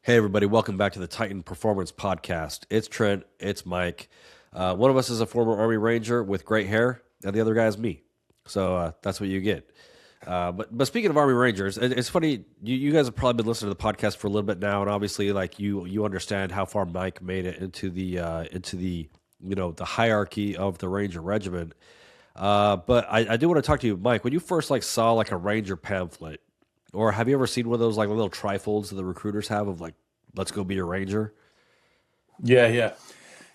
Hey, everybody, welcome back to the Titan Performance Podcast. It's Trent, it's Mike. One of us is a former Army Ranger with great hair, and the other guy is me. So that's what you get. But speaking of Army Rangers, it's funny. You guys have probably been listening to the podcast for a little bit now, and obviously, like you understand how far Mike made it into the the hierarchy of the Ranger Regiment. But I do want to talk to you, Mike. When you first like saw like a Ranger pamphlet, or have you ever seen one of those like little trifolds that the recruiters have of like, let's go be a Ranger? Yeah.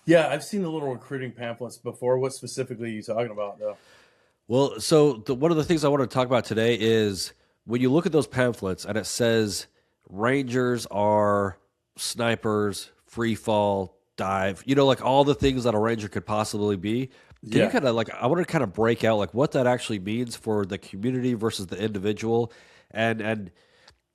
I've seen the little recruiting pamphlets before. What specifically are you talking about, though? Well, so one of the things I want to talk about today is when you look at those pamphlets and it says Rangers are snipers, free fall, dive, like all the things that a Ranger could possibly be. Can you Yeah, kind of like, I want to kind of break out like what that actually means for the community versus the individual, and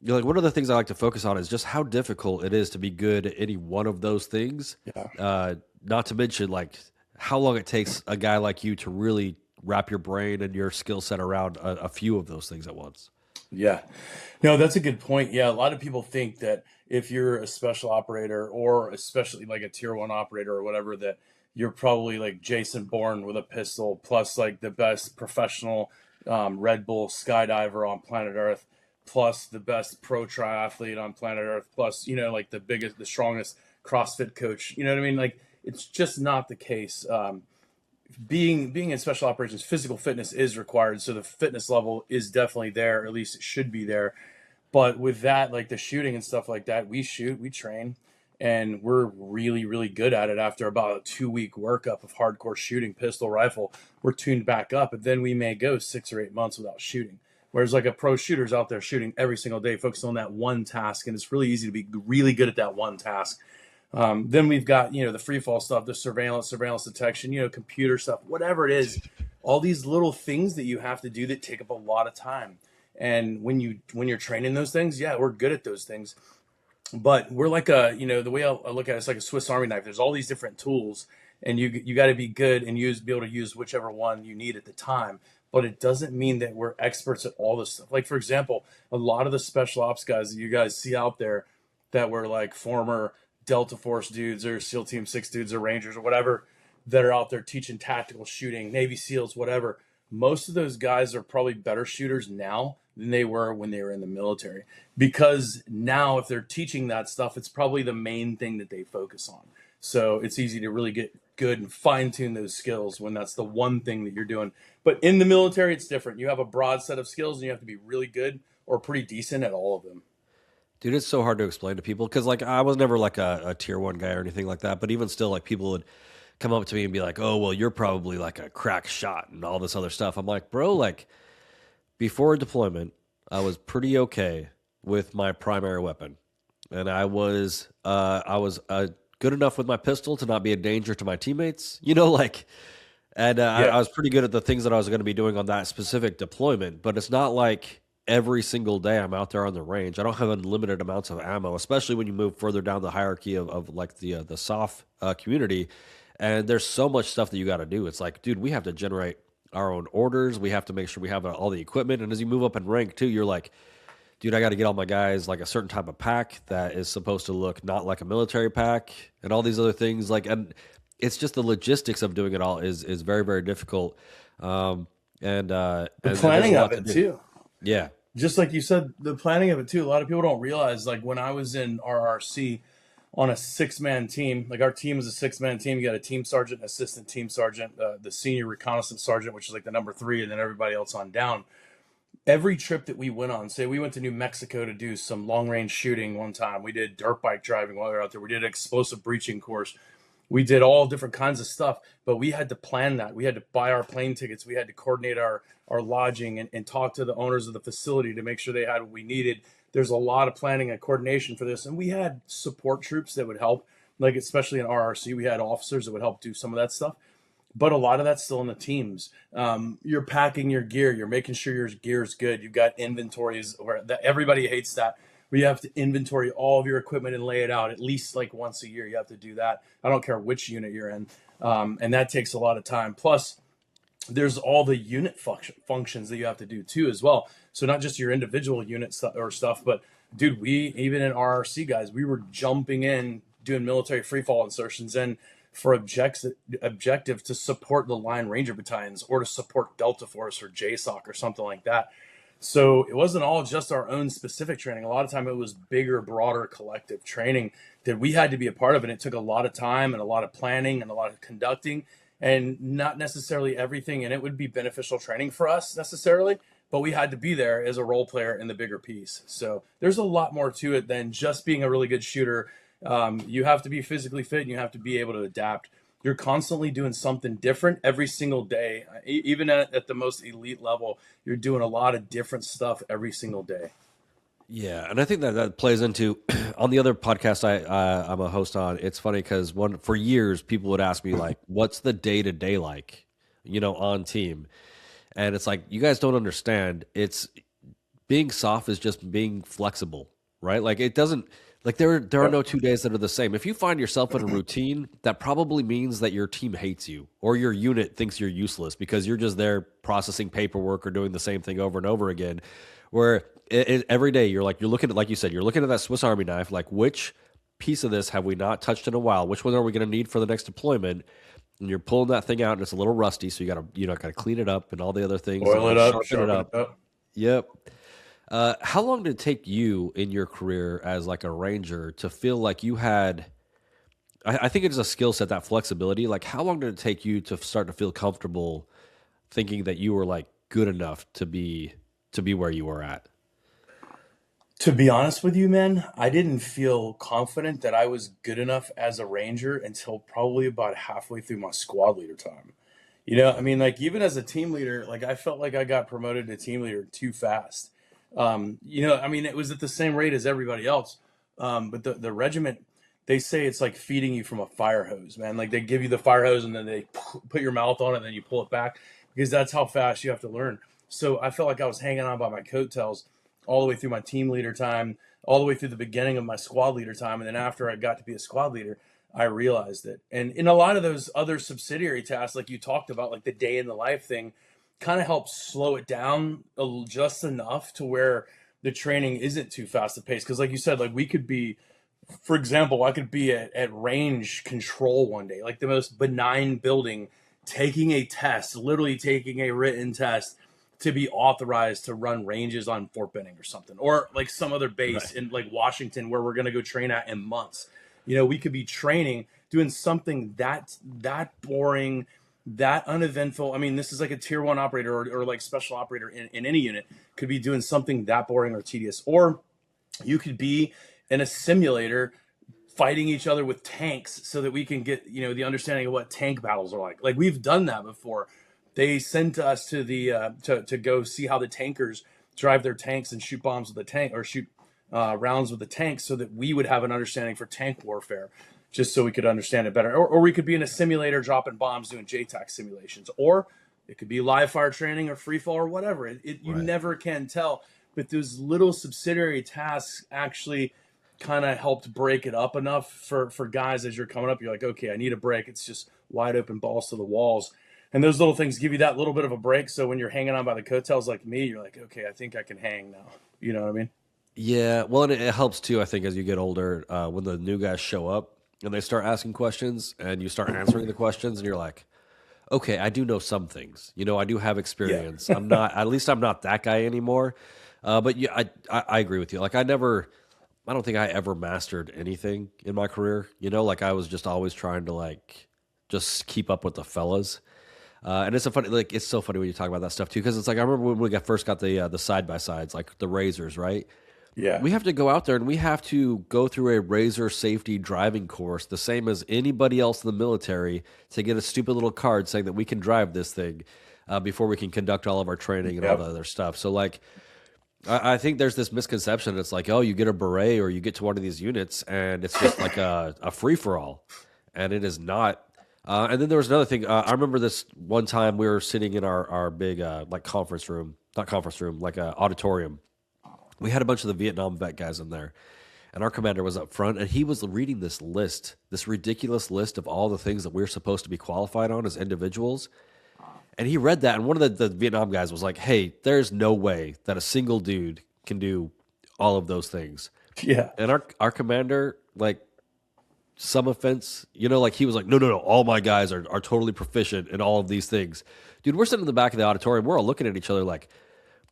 like one of the things I like to focus on is just how difficult it is to be good at any one of those things. yeah. Not to mention like how long it takes a guy like you to really wrap your brain and your skill set around a few of those things at once. Yeah. No, that's a good point. Yeah, a lot of people think that if you're a special operator or especially like a tier one operator or whatever, that you're probably like Jason Bourne with a pistol, plus like the best professional Red Bull skydiver on planet Earth, plus the best pro triathlete on planet Earth, plus, like the biggest, the strongest CrossFit coach. You know what I mean? Like, it's just not the case. Being in special operations, physical fitness is required, so the fitness level is definitely there, or at least it should be there. But with that, like the shooting and stuff like that, we shoot, we train, and we're really, really good at it. After about a 2 week workup of hardcore shooting, pistol, rifle, we're tuned back up, and then we may go 6 or 8 months without shooting. Whereas like a pro shooter's out there shooting every single day, focused on that one task, and it's really easy to be really good at that one task. Then we've got, the free fall stuff, the surveillance detection, computer stuff, whatever it is, all these little things that you have to do that take up a lot of time. And when you're training those things, yeah, we're good at those things. But we're like the way I look at it, it's like a Swiss Army knife. There's all these different tools, and you got to be good and be able to use whichever one you need at the time. But it doesn't mean that we're experts at all this stuff. Like, for example, a lot of the special ops guys that you guys see out there that were like former Delta Force dudes or SEAL Team 6 dudes or Rangers or whatever that are out there teaching tactical shooting, Navy SEALs, whatever. Most of those guys are probably better shooters now than they were when they were in the military. Because now, if they're teaching that stuff, it's probably the main thing that they focus on. So it's easy to really get good and fine tune those skills when that's the one thing that you're doing. But in the military, it's different. You have a broad set of skills and you have to be really good or pretty decent at all of them. Dude, it's so hard to explain to people because like I was never like a tier one guy or anything like that. But even still, like people would come up to me and be like, "Oh, well, you're probably like a crack shot and all this other stuff." I'm like, bro, like before deployment, I was pretty okay with my primary weapon, and I was good enough with my pistol to not be a danger to my teammates. Like, and I Yeah. was pretty good at the things that I was going to be doing on that specific deployment. But it's not like every single day I'm out there on the range. I don't have unlimited amounts of ammo, especially when you move further down the hierarchy of like the SOF community. And there's so much stuff that you got to do. It's like, dude, we have to generate our own orders. We have to make sure we have all the equipment. And as you move up in rank too, you're like, dude, I got to get all my guys like a certain type of pack that is supposed to look not like a military pack and all these other things. Like, and it's just the logistics of doing it all is very, very difficult. The And there's a planning of lot to it do. too. Yeah. Just like you said, the planning of it too. A lot of people don't realize, like when I was in RRC on a 6-man team, like our team is a 6-man team. You got a team sergeant, assistant team sergeant, the senior reconnaissance sergeant, which is like the number 3, and then everybody else on down. Every trip that we went on, say we went to New Mexico to do some long range shooting one time. We did dirt bike driving while we were out there. We did an explosive breaching course. We did all different kinds of stuff, but we had to plan that. We had to buy our plane tickets. We had to coordinate our lodging and talk to the owners of the facility to make sure they had what we needed. There's a lot of planning and coordination for this. And we had support troops that would help, like especially in RRC, we had officers that would help do some of that stuff. But a lot of that's still in the teams. You're packing your gear. You're making sure your gear is good. You've got inventories where everybody hates that. Where you have to inventory all of your equipment and lay it out at least like once a year. You have to do that. I don't care which unit you're in, and that takes a lot of time. Plus, there's all the unit functions that you have to do too as well. So not just your individual unit or stuff, but dude, we even in RRC guys, we were jumping in doing military freefall insertions and for objective to support the line ranger battalions or to support Delta Force or JSOC or something like that. So it wasn't all just our own specific training. A lot of time it was bigger, broader collective training that we had to be a part of. And it took a lot of time and a lot of planning and a lot of conducting and not necessarily everything. And it would be beneficial training for us necessarily, but we had to be there as a role player in the bigger piece. So there's a lot more to it than just being a really good shooter. You have to be physically fit and you have to be able to adapt. You're constantly doing something different every single day. Even at the most elite level, you're doing a lot of different stuff every single day. Yeah, and I think that plays into on the other podcast I'm a host on. It's funny because for years people would ask me like, "What's the day-to-day like?" On team, and it's like you guys don't understand. It's being soft is just being flexible, right? Like it doesn't. Like there are no 2 days that are the same. If you find yourself in a routine, that probably means that your team hates you or your unit thinks you're useless because you're just there processing paperwork or doing the same thing over and over again. Where every day you're looking at, like you said, you're looking at that Swiss Army knife, like which piece of this have we not touched in a while? Which one are we going to need for the next deployment? And you're pulling that thing out and it's a little rusty, so you gotta clean it up and all the other things. Oil it up, sharpen it up. Yep. How long did it take you in your career as like a ranger to feel like you had, I think it's a skill set, that flexibility. Like how long did it take you to start to feel comfortable thinking that you were like good enough to be where you were at? To be honest with you, man, I didn't feel confident that I was good enough as a ranger until probably about halfway through my squad leader time. I mean, like even as a team leader, like I felt like I got promoted to team leader too fast. I mean, it was at the same rate as everybody else. But the regiment, they say it's like feeding you from a fire hose, man. Like they give you the fire hose and then they put your mouth on it and then you pull it back because that's how fast you have to learn. So I felt like I was hanging on by my coattails all the way through my team leader time, all the way through the beginning of my squad leader time. And then after I got to be a squad leader, I realized it. And in a lot of those other subsidiary tasks, like you talked about, like the day in the life thing, kind of helps slow it down just enough to where the training isn't too fast to pace. Because like you said, like we could be, for example, I could be at range control one day, like the most benign building, taking a test, literally taking a written test to be authorized to run ranges on Fort Benning or something, or like some other base in like Washington where we're going to go train at in months. We could be training, doing something that boring, that uneventful. I mean, this is like a tier 1 operator or like special operator in any unit could be doing something that boring or tedious. Or you could be in a simulator fighting each other with tanks so that we can get, the understanding of what tank battles are like. Like we've done that before. They sent us to the to go see how the tankers drive their tanks and shoot bombs with the tank or shoot rounds with the tanks so that we would have an understanding for tank warfare, just so we could understand it better. Or we could be in a simulator dropping bombs doing JTAC simulations. Or it could be live fire training or free fall or whatever. You never can tell. But those little subsidiary tasks actually kind of helped break it up enough for guys as you're coming up. You're like, okay, I need a break. It's just wide open balls to the walls. And those little things give you that little bit of a break. So when you're hanging on by the coattails like me, you're like, okay, I think I can hang now. You know what I mean? Yeah. Well, and it helps too, I think, as you get older, when the new guys show up and they start asking questions and you start answering the questions and you're like, okay, I do know some things. I do have experience. Yeah. At least I'm not that guy anymore. But yeah, I agree with you. Like I don't think I ever mastered anything in my career. Like I was just always trying to like just keep up with the fellas. And it's so funny when you talk about that stuff too, because it's like I remember when we first got the side by sides, like the razors, right? Yeah. We have to go out there and we have to go through a razor safety driving course, the same as anybody else in the military, to get a stupid little card saying that we can drive this thing before we can conduct all of our training and all the other stuff. So like, I think there's this misconception. It's like, oh, you get a beret or you get to one of these units and it's just like a free for all, and it is not. And then there was another thing. I remember this one time we were sitting in our big like conference room, not conference room, like a auditorium. We had a bunch of the Vietnam vet guys in there, and our commander was up front, and he was reading this list, this ridiculous list of all the things that we're supposed to be qualified on as individuals. And he read that, and one of the Vietnam guys was like, "Hey, there's no way that a single dude can do all of those things." Yeah. And our commander, like, some offense, like he was like, no, all my guys are totally proficient in all of these things. Dude, we're sitting in the back of the auditorium. We're all looking at each other like,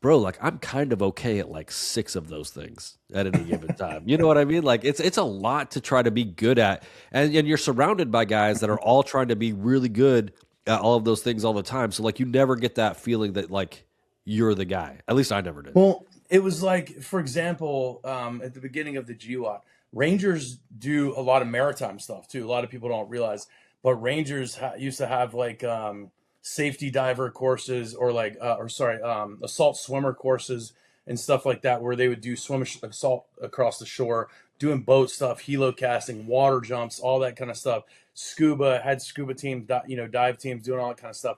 bro, like I'm kind of okay at like 6 of those things at any given time. You know what I mean? Like it's a lot to try to be good at. And you're surrounded by guys that are all trying to be really good at all of those things all the time. So like you never get that feeling that like you're the guy. At least I never did. Well, it was like, for example, at the beginning of the GWAT, Rangers do a lot of maritime stuff too. A lot of people don't realize, but Rangers used to have like safety diver courses or like, assault swimmer courses and stuff like that, where they would do assault across the shore, doing boat stuff, helo casting, water jumps, all that kind of stuff. Scuba had scuba teams, dive teams, doing all that kind of stuff.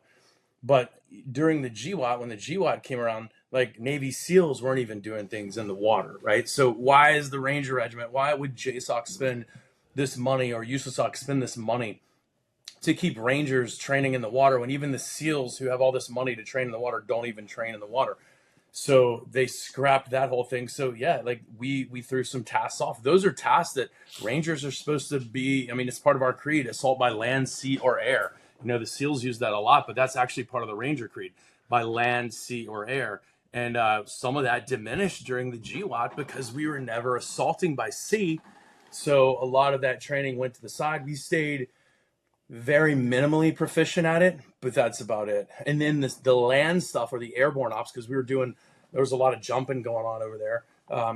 But during the GWAT, when the GWAT came around, like Navy SEALs weren't even doing things in the water, right? So why is the Ranger Regiment, why would JSOC spend this money or USASOC spend this money to keep Rangers training in the water when even the SEALs who have all this money to train in the water don't even train in the water? So they scrapped that whole thing. So yeah, like we threw some tasks off. Those are tasks that Rangers are supposed to be. I mean, it's part of our creed: assault by land, sea, or air. The SEALs use that a lot, but that's actually part of the Ranger creed: by land, sea, or air. And some of that diminished during the GWAT because we were never assaulting by sea. So a lot of that training went to the side. We stayed very minimally proficient at it, but that's about it. And then the land stuff or the airborne ops, because there was a lot of jumping going on over there,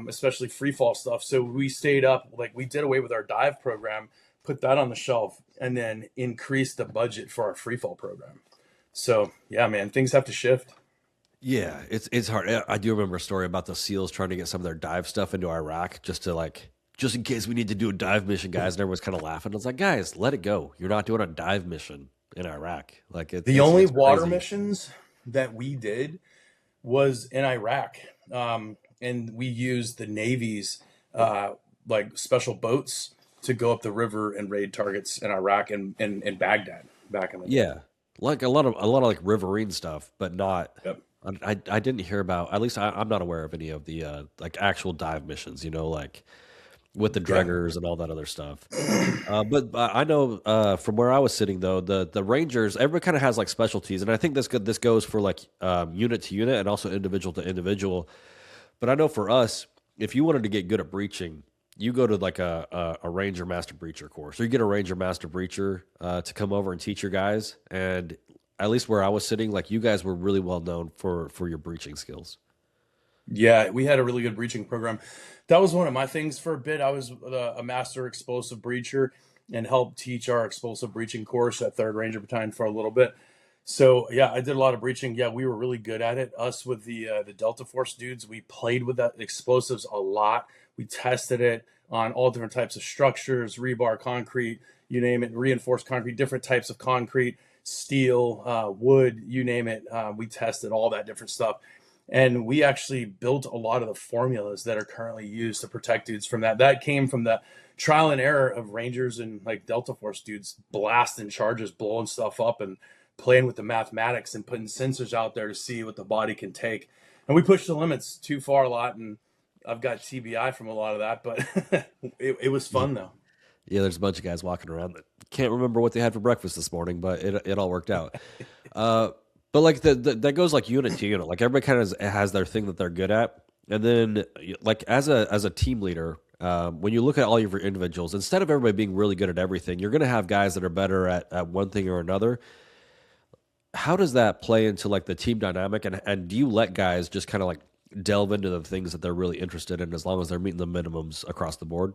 especially freefall stuff. So we stayed up, like we did away with our dive program, put that on the shelf, and then increased the budget for our freefall program. So yeah, man, things have to shift. Yeah, it's hard. I do remember a story about the SEALs trying to get some of their dive stuff into Iraq just in case we need to do a dive mission, guys. And everyone's kind of laughing. I was like, guys, let it go. You're not doing a dive mission in Iraq. Like the only it's water crazy. missions that we did was in Iraq, and we used the Navy's like special boats to go up the river and raid targets in Iraq and Baghdad back in the day. Yeah, like a lot of like riverine stuff, but not. Yep. I didn't hear about. At least I'm not aware of any of the like actual dive missions. Like with the Yeah. draggers and all that other stuff. But I know from where I was sitting though, the Rangers, everybody kind of has like specialties, and I think this goes for like unit to unit and also individual to individual. But I know for us, if you wanted to get good at breaching, you go to like a Ranger Master Breacher course, or you get a Ranger Master Breacher to come over and teach your guys. And at least where I was sitting, like you guys were really well known for your breaching skills. Yeah, we had a really good breaching program. That was one of my things for a bit. I was a master explosive breacher and helped teach our explosive breaching course at 3rd Ranger Battalion for a little bit. So yeah, I did a lot of breaching. Yeah, we were really good at it. Us with the Delta Force dudes, we played with that explosives a lot. We tested it on all different types of structures, rebar, concrete, you name it, reinforced concrete, different types of concrete, steel, wood, you name it. We tested all that different stuff. And we actually built a lot of the formulas that are currently used to protect dudes from that. That came from the trial and error of Rangers and like Delta Force dudes blasting charges, blowing stuff up and playing with the mathematics and putting sensors out there to see what the body can take. And we pushed the limits too far a lot. And I've got TBI from a lot of that, but it was fun though. Yeah, there's a bunch of guys walking around that can't remember what they had for breakfast this morning, but it all worked out. But like that goes like unit to unit. Like everybody kind of has their thing that they're good at, and then like as a team leader, when you look at all of your individuals, instead of everybody being really good at everything, you're going to have guys that are better at one thing or another. How does that play into like the team dynamic, and do you let guys just kind of like delve into the things that they're really interested in as long as they're meeting the minimums across the board?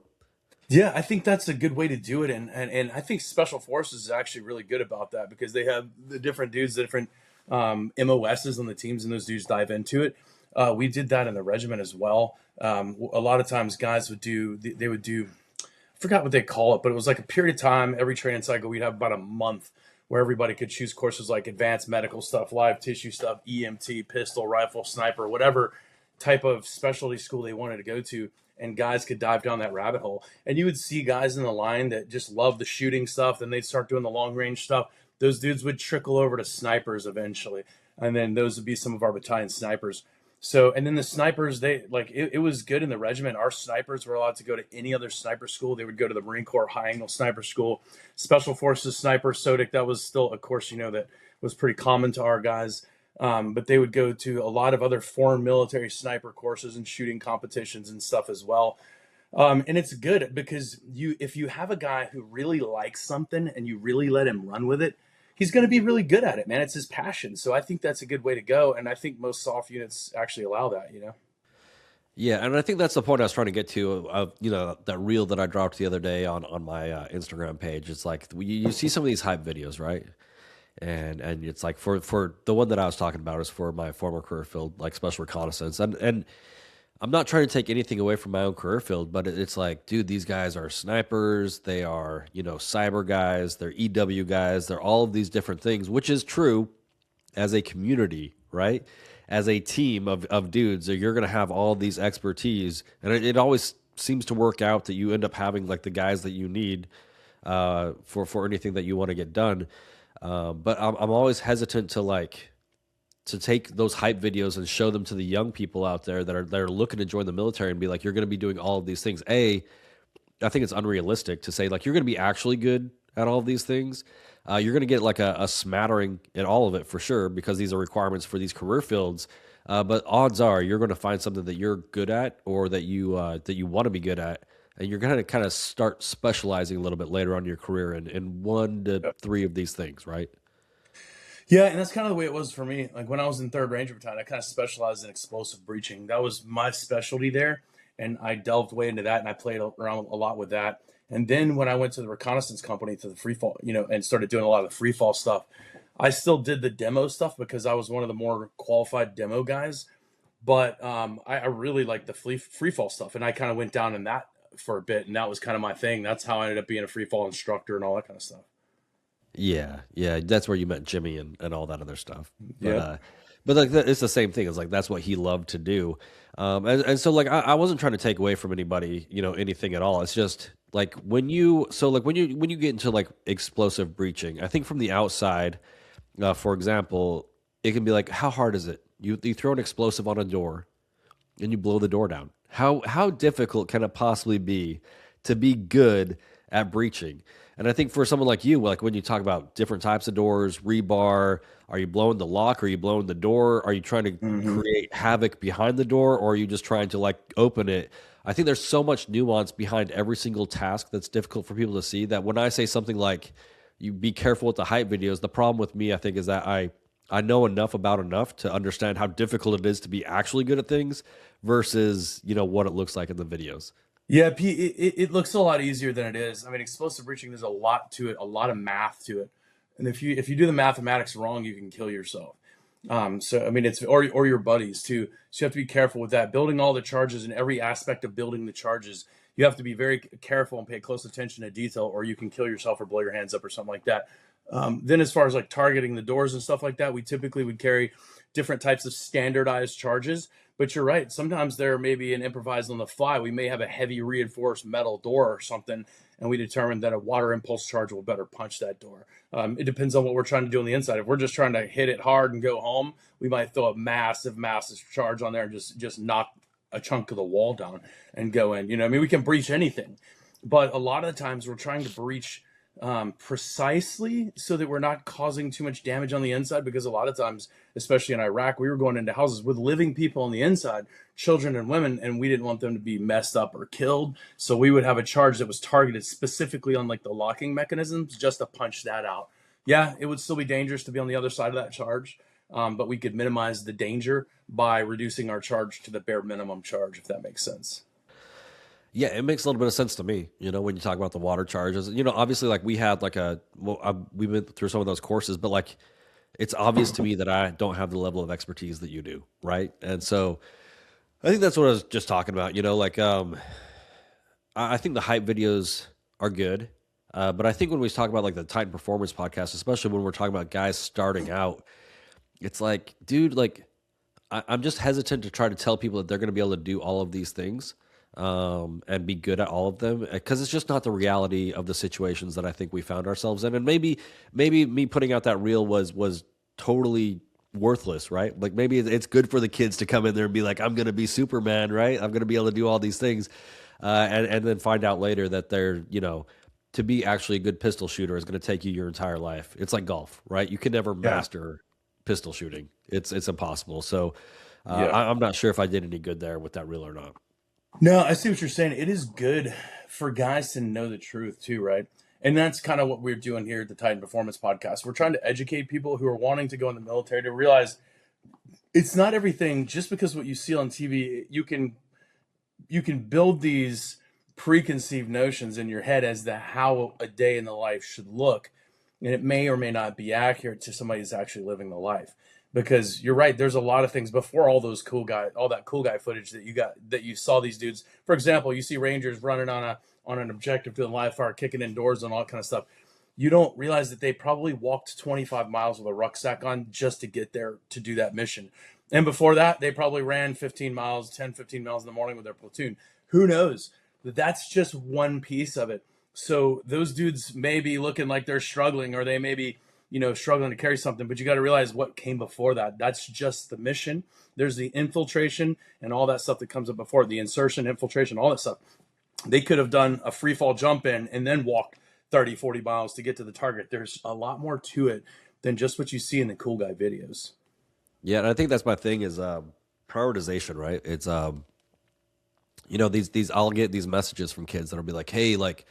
Yeah, I think that's a good way to do it. And I think Special Forces is actually really good about that because they have the different dudes, the different MOSs on the teams, and those dudes dive into it. We did that in the regiment as well. A lot of times guys would do, I forgot what they call it, but it was like a period of time, every training cycle, we'd have about a month where everybody could choose courses like advanced medical stuff, live tissue stuff, EMT, pistol, rifle, sniper, whatever type of specialty school they wanted to go to. And guys could dive down that rabbit hole. And you would see guys in the line that just love the shooting stuff. Then they'd start doing the long range stuff. those dudes would trickle over to snipers eventually, and then those would be some of our battalion snipers. So, and then the snipers, they like it was good in the regiment. Our snipers were allowed to go to any other sniper school. They would go to the Marine Corps High Angle Sniper School, Special Forces Sniper, SODIC. That was still a course, that was pretty common to our guys. But they would go to a lot of other foreign military sniper courses and shooting competitions and stuff as well. And it's good because if you have a guy who really likes something and you really let him run with it, he's going to be really good at it, man. It's his passion. So I think that's a good way to go. And I think most SOF units actually allow that. Yeah, and I think that's the point I was trying to get to. That reel that I dropped the other day on my Instagram page. It's like you see some of these hype videos, right? And it's like for the one that I was talking about is for my former career field, like special reconnaissance, and I'm not trying to take anything away from my own career field, but it's like, dude, these guys are snipers, they are cyber guys, they're EW guys, they're all of these different things, which is true as a community, right? As a team of dudes, you're going to have all these expertise, and it always seems to work out that you end up having like the guys that you need for anything that you want to get done. But I'm always hesitant to take those hype videos and show them to the young people out there that are looking to join the military and be like, you're going to be doing all of these things. I think it's unrealistic to say like you're going to be actually good at all of these things. You're going to get like a smattering in all of it for sure because these are requirements for these career fields. But odds are you're going to find something that you're good at or that you want to be good at, and you're going to kind of start specializing a little bit later on in your career in 1 to 3 of these things, right? Yeah, and that's kind of the way it was for me. Like when I was in 3rd Ranger Battalion, I kind of specialized in explosive breaching. That was my specialty there, and I delved way into that, and I played around a lot with that. And then when I went to the reconnaissance company to the freefall, and started doing a lot of the freefall stuff, I still did the demo stuff because I was one of the more qualified demo guys. But I really liked the freefall stuff, and I kind of went down in that for a bit, and that was kind of my thing. That's how I ended up being a freefall instructor and all that kind of stuff. Yeah, that's where you met Jimmy and all that other stuff. Yeah. But like it's the same thing. It's like that's what he loved to do, and so like I wasn't trying to take away from anybody, anything at all. It's just like when you get into like explosive breaching, I think from the outside, for example, it can be like, how hard is it? You throw an explosive on a door, and you blow the door down. How difficult can it possibly be to be good at breaching? And I think for someone like you, like when you talk about different types of doors, rebar, are you blowing the lock? Are you blowing the door? Are you trying to create havoc behind the door? Or are you just trying to like open it? I think there's so much nuance behind every single task that's difficult for people to see that when I say something like, you be careful with the hype videos, the problem with me, I think, is that I know enough to understand how difficult it is to be actually good at things versus, what it looks like in the videos. Yeah, it looks a lot easier than it is. I mean, explosive breaching, there's a lot to it, a lot of math to it. And if you do the mathematics wrong, you can kill yourself. So I mean, it's or your buddies too. So you have to be careful with that. Building all the charges and every aspect of building the charges, you have to be very careful and pay close attention to detail, or you can kill yourself or blow your hands up or something like that. Then as far as like targeting the doors and stuff like that, we typically would carry different types of standardized charges. But you're right. Sometimes there may be an improvised on the fly. We may have a heavy reinforced metal door or something, and we determine that a water impulse charge will better punch that door. It depends on what we're trying to do on the inside. If we're just trying to hit it hard and go home, we might throw a massive charge on there and just knock a chunk of the wall down and go in. I mean, we can breach anything, but a lot of the times we're trying to breach precisely so that we're not causing too much damage on the inside, because a lot of times, especially in Iraq, we were going into houses with living people on the inside, children and women, and we didn't want them to be messed up or killed. So we would have a charge that was targeted specifically on like the locking mechanisms just to punch that out. Yeah, it would still be dangerous to be on the other side of that charge, but we could minimize the danger by reducing our charge to the bare minimum charge, if that makes sense. Yeah, it makes a little bit of sense to me, when you talk about the water charges. Obviously, like we had like we went through some of those courses, but like it's obvious to me that I don't have the level of expertise that you do, right? And so I think that's what I was just talking about, I think the hype videos are good, but I think when we talk about like the Titan Performance podcast, especially when we're talking about guys starting out, it's like, dude, like I'm just hesitant to try to tell people that they're going to be able to do all of these things. and be good at all of them, because it's just not the reality of the situations that I think we found ourselves in. And maybe me putting out that reel was totally worthless, right? Like maybe it's good for the kids to come in there and be like, I'm going to be Superman, right? I'm going to be able to do all these things, and then find out later that they're, to be actually a good pistol shooter is going to take you your entire life. It's like golf, right? You can never Yeah. master pistol shooting. It's impossible. So Yeah. I'm not sure if I did any good there with that reel or not. No, I see what you're saying. It is good for guys to know the truth too, right? And that's kind of what we're doing here at the Titan Performance Podcast. We're trying to educate people who are wanting to go in the military to realize it's not everything just because what you see on TV. You can build these preconceived notions in your head as to how a day in the life should look, and it may or may not be accurate to somebody who's actually living the life. Because you're right, there's a lot of things before all that cool guy footage that you saw these dudes. For example, you see Rangers running on an objective doing live fire, kicking indoors and all that kind of stuff. You don't realize that they probably walked 25 miles with a rucksack on just to get there to do that mission. And before that, they probably ran 15 miles, 10, 15 miles in the morning with their platoon. Who knows? But that's just one piece of it. So those dudes may be looking like they're struggling, or they may be, struggling to carry something, but you got to realize what came before that. That's just the mission. There's the infiltration and all that stuff that comes up before it, the insertion, infiltration, all that stuff. They could have done a free fall jump in and then walked 30, 40 miles to get to the target. There's a lot more to it than just what you see in the cool guy videos. Yeah, and I think that's my thing is prioritization, right? It's these I'll get these messages from kids that'll be like, "Hey, like,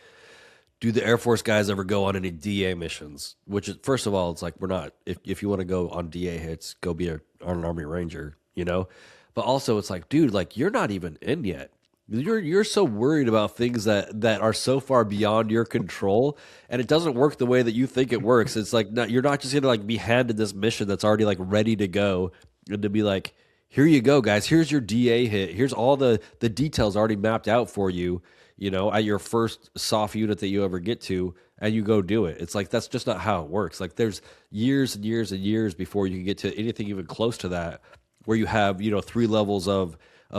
do the Air Force guys ever go on any DA missions?" Which is, first of all, it's like we're not. If you want to go on DA hits, go be an Army Ranger, But also, it's like, dude, like you're not even in yet. You're so worried about things that are so far beyond your control, and it doesn't work the way that you think it works. It's like you're not just gonna like be handed this mission that's already like ready to go, and to be like, here you go, guys. Here's your DA hit. Here's all the details already mapped out for you. At your first SOF unit that you ever get to, and you go do it. It's like that's just not how it works. Like there's years and years and years before you can get to anything even close to that, where you have 3 levels of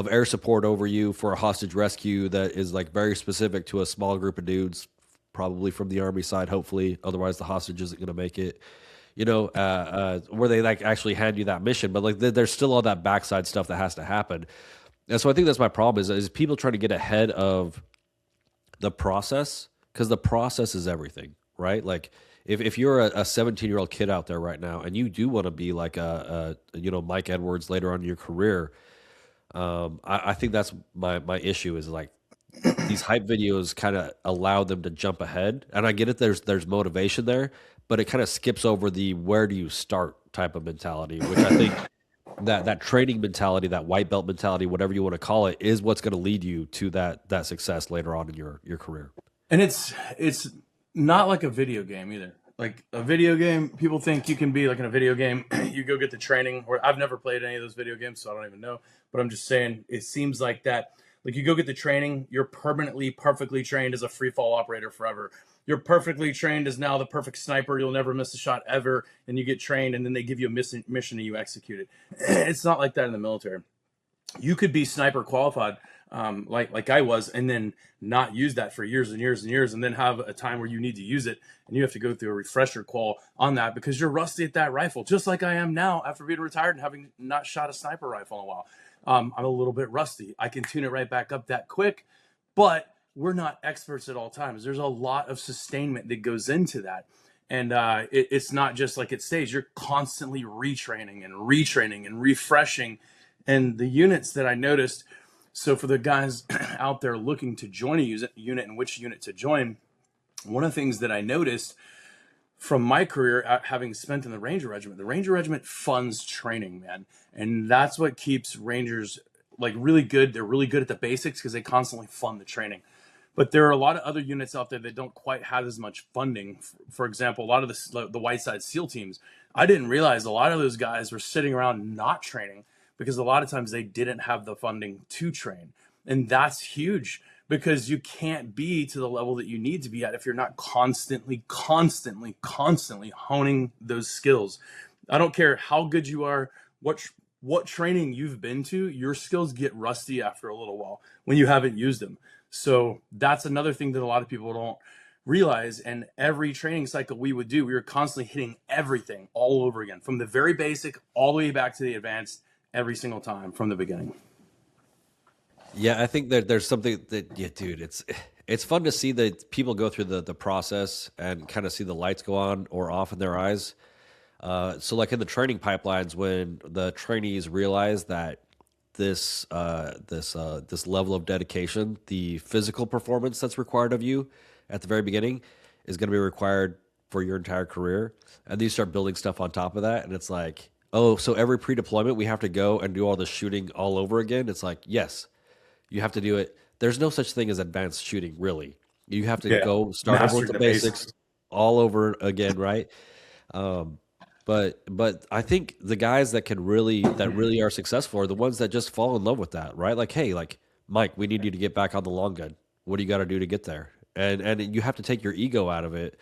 air support over you for a hostage rescue that is like very specific to a small group of dudes, probably from the Army side, hopefully. Otherwise, the hostage isn't going to make it. Where they like actually hand you that mission, but like there's still all that backside stuff that has to happen. And so I think that's my problem is people trying to get ahead of the process, because the process is everything, right? Like if you're a 17-year-old kid out there right now and you do want to be like a Mike Edwards later on in your career, I think that's my issue is like these hype videos kind of allow them to jump ahead, and I get it. There's motivation there, but it kind of skips over the where do you start type of mentality, which I think that training mentality, that white belt mentality, whatever you want to call it, is what's going to lead you to that success later on in your career. And it's not like a video game either. Like a video game, people think you can be like in a video game, you go get the training. Or I've never played any of those video games, so I don't even know. But I'm just saying, it seems like that. Like you go get the training, you're permanently, perfectly trained as a free fall operator forever. You're perfectly trained as now the perfect sniper. You'll never miss a shot ever. And you get trained, and then they give you a mission and you execute it. It's not like that in the military. You could be sniper qualified, like I was, and then not use that for years and years and years, and then have a time where you need to use it, and you have to go through a refresher qual on that because you're rusty at that rifle, just like I am now after being retired and having not shot a sniper rifle in a while. I'm a little bit rusty. I can tune it right back up that quick, but we're not experts at all times. There's a lot of sustainment that goes into that. And it's not just like it stays. You're constantly retraining and refreshing. And the units that I noticed, so for the guys out there looking to join a unit and which unit to join, one of the things that I noticed from my career, having spent in the Ranger Regiment funds training, man. And that's what keeps Rangers like really good. They're really good at the basics because they constantly fund the training. But there are a lot of other units out there that don't quite have as much funding. For example, a lot of the Whiteside SEAL teams, I didn't realize a lot of those guys were sitting around not training because a lot of times they didn't have the funding to train. And that's huge because you can't be to the level that you need to be at if you're not constantly honing those skills. I don't care how good you are, what training you've been to, your skills get rusty after a little while when you haven't used them. So that's another thing that a lot of people don't realize. And every training cycle we would do, we were constantly hitting everything all over again, from the very basic all the way back to the advanced, every single time from the beginning. Yeah, I think that there's something that, yeah, dude, it's fun to see that people go through the process and kind of see the lights go on or off in their eyes. So like in the training pipelines, when the trainees realize that this level of dedication, the physical performance that's required of you at the very beginning, is going to be required for your entire career, and then you start building stuff on top of that, and it's like, oh, so every pre-deployment we have to go and do all the shooting all over again. It's like, yes, you have to do it. There's no such thing as advanced shooting, really. You have to go start over with the basics all over again, right? But I think the guys that really are successful are the ones that just fall in love with that, right? Like, hey, like Mike, we need you to get back on the long gun. What do you got to do to get there? And you have to take your ego out of it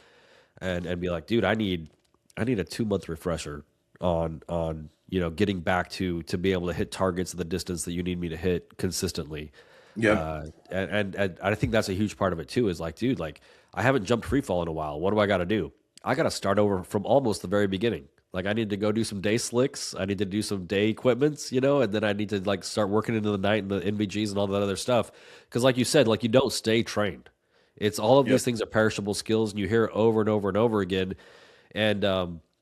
and be like, dude, I need a 2-month refresher on getting back to be able to hit targets at the distance that you need me to hit consistently. Yeah. And I think that's a huge part of it too, is like, dude, like I haven't jumped free fall in a while. What do I got to do? I got to start over from almost the very beginning. Like I need to go do some day slicks. I need to do some day equipments, and then I need to like start working into the night and the NVGs and all that other stuff. Cause like you said, like you don't stay trained. It's all of these things are perishable skills, and you hear it over and over and over again. And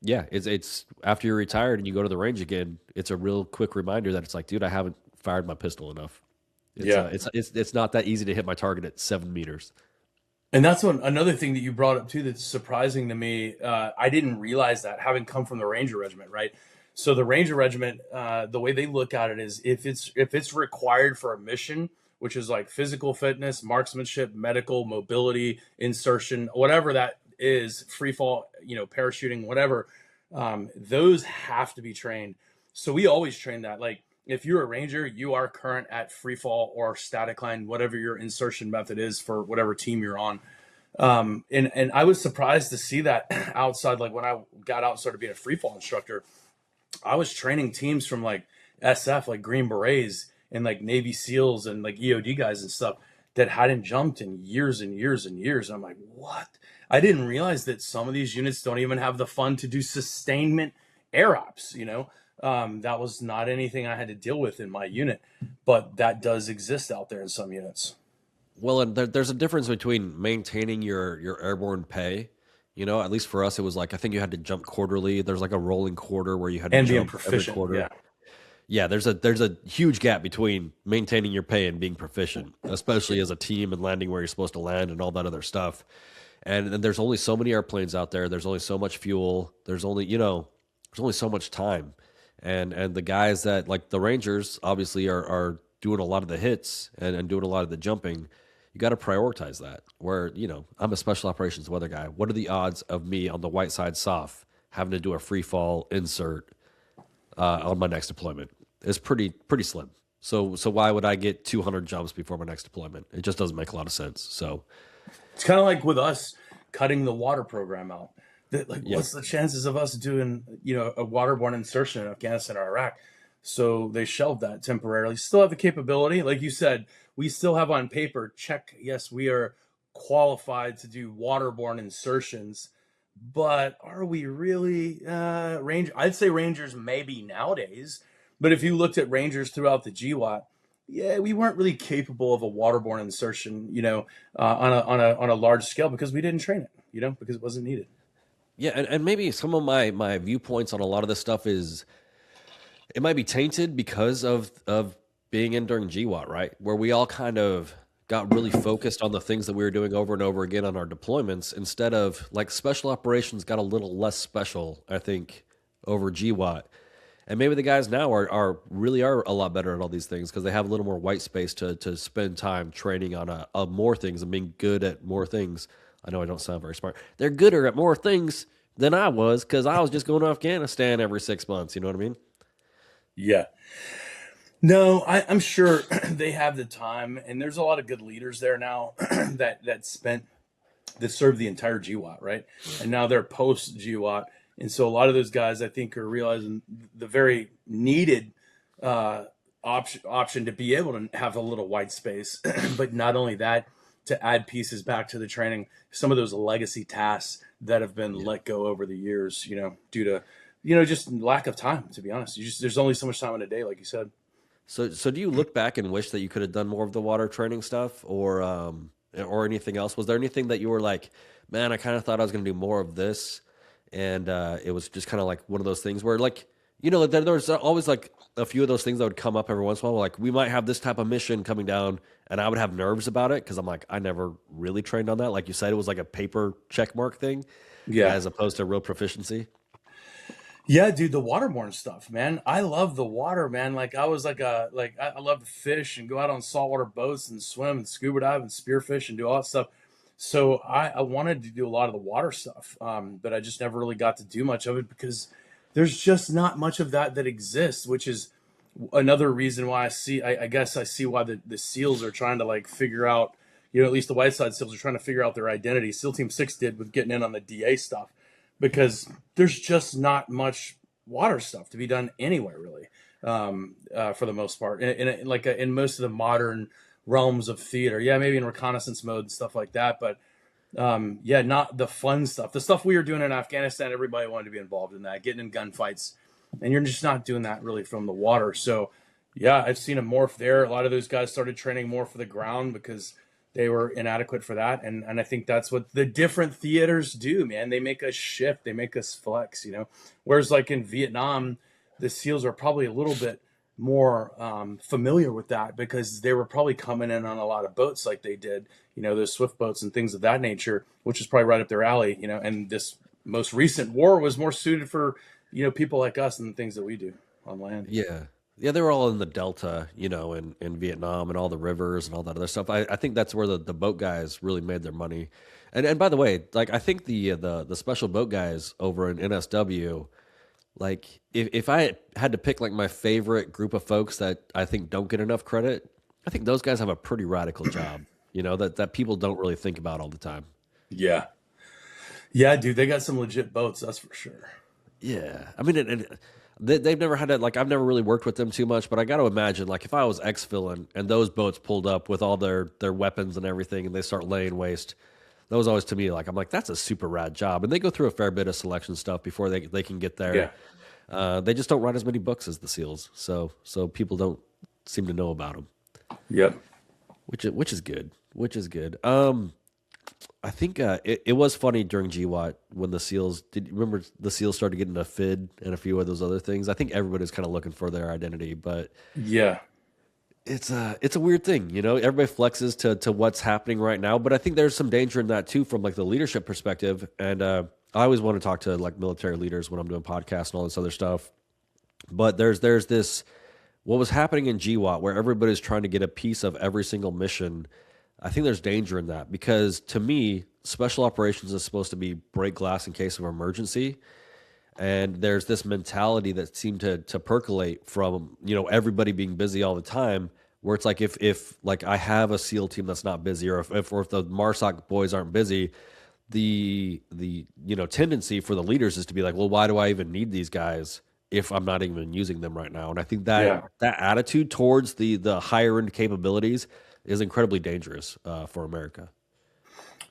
yeah, it's after you're retired and you go to the range again, it's a real quick reminder that it's like, dude, I haven't fired my pistol enough. It's not that easy to hit my target at 7 meters. And that's another thing that you brought up too that's surprising to me. I didn't realize that, having come from the Ranger Regiment, right? So the Ranger Regiment, the way they look at it is if it's required for a mission, which is like physical fitness, marksmanship, medical, mobility, insertion, whatever that is, free fall, parachuting, whatever, those have to be trained. So we always train that. Like if you're a Ranger, you are current at free fall or static line, whatever your insertion method is for whatever team you're on. And I was surprised to see that outside. Like when I got out and started being a free fall instructor, I was training teams from like SF, like Green Berets and like Navy SEALs and like EOD guys and stuff that hadn't jumped in years and years and years. And I'm like, what? I didn't realize that some of these units don't even have the fun to do sustainment air ops, that was not anything I had to deal with in my unit, but that does exist out there in some units. Well, and there's a difference between maintaining your airborne pay. At least for us, it was like I think you had to jump quarterly. There's like a rolling quarter where you had to and being jump proficient. every quarter. Yeah. Yeah, there's a huge gap between maintaining your pay and being proficient, especially as a team and landing where you're supposed to land and all that other stuff. And then there's only so many airplanes out there. There's only so much fuel. There's only so much time. And the guys that like the Rangers obviously are doing a lot of the hits and doing a lot of the jumping. You got to prioritize that. Where I'm a special operations weather guy. What are the odds of me on the white side SOF having to do a free fall insert on my next deployment? It's pretty slim. So why would I get 200 jumps before my next deployment? It just doesn't make a lot of sense. So it's kind of like with us cutting the water program out. What's the chances of us doing, a waterborne insertion in Afghanistan or Iraq? So they shelved that temporarily. Still have the capability. Like you said, we still have on paper, check, yes, we are qualified to do waterborne insertions, but are we really Ranger? I'd say Rangers maybe nowadays, but if you looked at Rangers throughout the GWAT, we weren't really capable of a waterborne insertion, on a large scale because we didn't train it, because it wasn't needed. Yeah, and maybe some of my viewpoints on a lot of this stuff is it might be tainted because of being in during GWAT, right? Where we all kind of got really focused on the things that we were doing over and over again on our deployments instead of like special operations got a little less special, I think, over GWAT. And maybe the guys now are really a lot better at all these things because they have a little more white space to spend time training on more things and being good at more things. I know I don't sound very smart. They're gooder at more things than I was because I was just going to Afghanistan every 6 months. You know what I mean? Yeah. No, I'm sure they have the time, and there's a lot of good leaders there now that served the entire GWAT, right? And now they're post GWAT. And so a lot of those guys, I think, are realizing the very needed uh, option to be able to have a little white space. But not only that, to add pieces back to the training, some of those legacy tasks that have been Yeah. let go over the years, due to, just lack of time, to be honest. There's only so much time in a day, like you said. So do you look back and wish that you could have done more of the water training stuff, or anything else? Was there anything that you were like, man, I kind of thought I was going to do more of this, and it was just kind of like one of those things where, like, there was always like a few of those things that would come up every once in a while. Like, we might have this type of mission coming down, and I would have nerves about it because I'm like, I never really trained on that. Like you said, it was like a paper check mark thing Yeah. as opposed to real proficiency. Yeah, dude, the waterborne stuff, man. I love the water, man. Like I was I love to fish and go out on saltwater boats and swim and scuba dive and spearfish and do all that stuff. So I wanted to do a lot of the water stuff, but I just never really got to do much of it because there's just not much of that exists, which is another reason why I guess I see why the SEALs are trying to like figure out, at least the Whiteside SEALs are trying to figure out their identity. SEAL Team 6 did with getting in on the DA stuff because there's just not much water stuff to be done anywhere, really, for the most part. In most of the modern realms of theater, yeah, maybe in reconnaissance mode and stuff like that, but yeah, not the fun stuff. The stuff we were doing in Afghanistan, everybody wanted to be involved in that, getting in gunfights, and you're just not doing that really from the water. So, yeah, I've seen a morph there. A lot of those guys started training more for the ground because they were inadequate for that, and I think that's what the different theaters do, man. They make us shift, they make us flex, Whereas like in Vietnam, the SEALs are probably a little bit more familiar with that because they were probably coming in on a lot of boats like they did, those swift boats and things of that nature, which is probably right up their alley, and this most recent war was more suited for, people like us and the things that we do on land. Yeah. Yeah, they were all in the Delta, in Vietnam and all the rivers and all that other stuff. I think that's where the boat guys really made their money. And by the way, like I think the special boat guys over in NSW, like if I had to pick like my favorite group of folks that I think don't get enough credit, I think those guys have a pretty radical job, that people don't really think about all the time. Yeah. Yeah, dude, they got some legit boats, that's for sure. Yeah, I mean, they've never had that. Like, I've never really worked with them too much, but I got to imagine, like, if I was exfilling and those boats pulled up with all their weapons and everything, and they start laying waste, that was always to me like, I'm like, that's a super rad job, and they go through a fair bit of selection stuff before they can get there. Yeah. They just don't write as many books as the SEALs, so people don't seem to know about them, Yep. which is good, which is good. I think it was funny during GWAT when the SEALs did. You remember the SEALs started getting a FID and a few of those other things? I think everybody's kind of looking for their identity, but Yeah. it's a weird thing, Everybody flexes to what's happening right now, but I think there's some danger in that too, from like the leadership perspective. And I always want to talk to like military leaders when I'm doing podcasts and all this other stuff. But there's this what was happening in GWAT where everybody's trying to get a piece of every single mission. I think there's danger in that because to me, special operations is supposed to be break glass in case of emergency. And there's this mentality that seemed to percolate from, everybody being busy all the time, where it's like if like I have a SEAL team that's not busy, or if the MARSOC boys aren't busy, the tendency for the leaders is to be like, well, why do I even need these guys if I'm not even using them right now? And I think Yeah. that attitude towards the higher end capabilities is incredibly dangerous for America.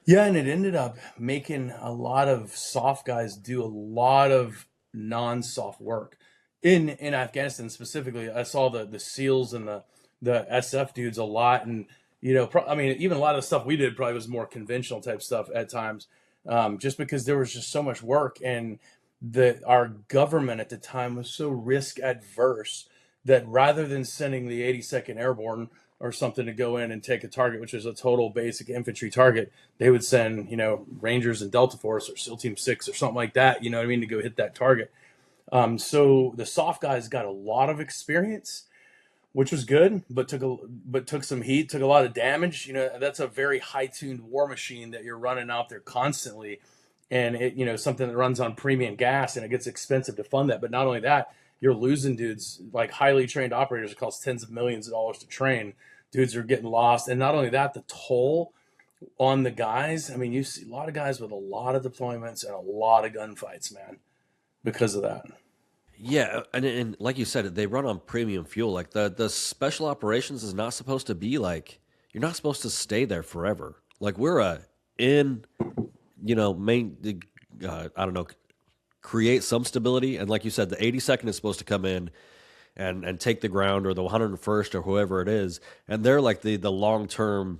Yeah, and it ended up making a lot of soft guys do a lot of non-soft work in Afghanistan specifically. I saw the SEALs and the SF dudes a lot, and I mean, even a lot of the stuff we did probably was more conventional type stuff at times, just because there was just so much work, and our government at the time was so risk adverse that rather than sending the 82nd Airborne or something to go in and take a target, which is a total basic infantry target, they would send, Rangers and Delta Force or SEAL Team 6 or something like that, you know what I mean, to go hit that target. So the soft guys got a lot of experience, which was good, but took some heat, took a lot of damage. That's a very high-tuned war machine that you're running out there constantly. And it, something that runs on premium gas, and it gets expensive to fund that. But not only that, you're losing dudes, like highly trained operators. It costs tens of millions of dollars to train. Dudes are getting lost. And not only that, the toll on the guys. I mean, you see a lot of guys with a lot of deployments and a lot of gunfights, man, because of that. Yeah, and like you said, they run on premium fuel. Like the special operations is not supposed to be like you're not supposed to stay there forever. Like we're a in main I don't know, create some stability, and like you said, the 82nd is supposed to come in and take the ground, or the 101st or whoever it is, and they're like the long term